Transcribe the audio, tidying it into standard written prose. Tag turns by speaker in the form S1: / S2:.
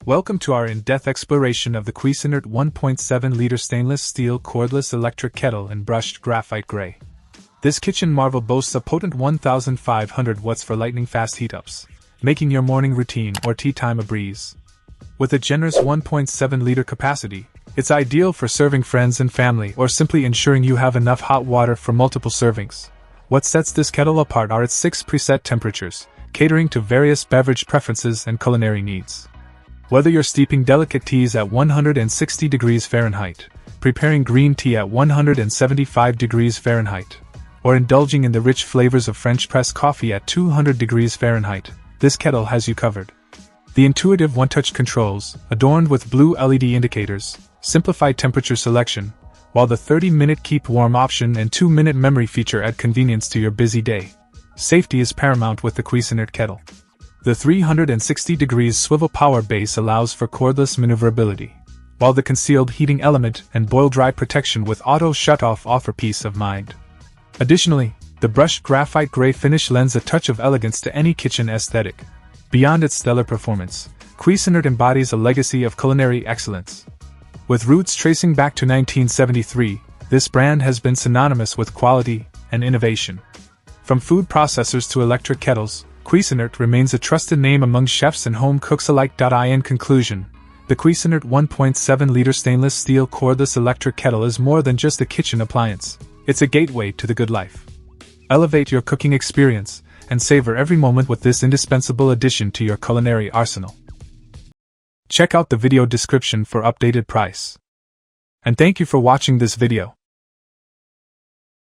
S1: Welcome to our in-depth exploration of the Cuisinart 1.7-Liter stainless steel cordless electric kettle in brushed graphite gray. This kitchen marvel boasts a potent 1,500 watts for lightning-fast heat-ups, making your morning routine or tea time a breeze. With a generous 1.7-liter capacity, it's ideal for serving friends and family or simply ensuring you have enough hot water for multiple servings. What sets this kettle apart are its 6 preset temperatures, catering to various beverage preferences and culinary needs. Whether you're steeping delicate teas at 160 degrees Fahrenheit, preparing green tea at 175 degrees Fahrenheit, or indulging in the rich flavors of French press coffee at 200 degrees Fahrenheit, this kettle has you covered. The intuitive one-touch controls, adorned with blue LED indicators, simplify temperature selection, while the 30-minute keep warm option and 2-minute memory feature add convenience to your busy day. Safety is paramount with the Cuisinart kettle. The 360 degrees swivel power base allows for cordless maneuverability, while the concealed heating element and boil-dry protection with auto shutoff offer peace of mind. Additionally, the brushed graphite gray finish lends a touch of elegance to any kitchen aesthetic. Beyond its stellar performance, Cuisinart embodies a legacy of culinary excellence. With roots tracing back to 1973, this brand has been synonymous with quality and innovation. From food processors to electric kettles, Cuisinart remains a trusted name among chefs and home cooks alike. In conclusion, the Cuisinart 1.7-liter stainless steel cordless electric kettle is more than just a kitchen appliance. It's a gateway to the good life. Elevate your cooking experience and savor every moment with this indispensable addition to your culinary arsenal. Check out the video description for updated price. And thank you for watching this video.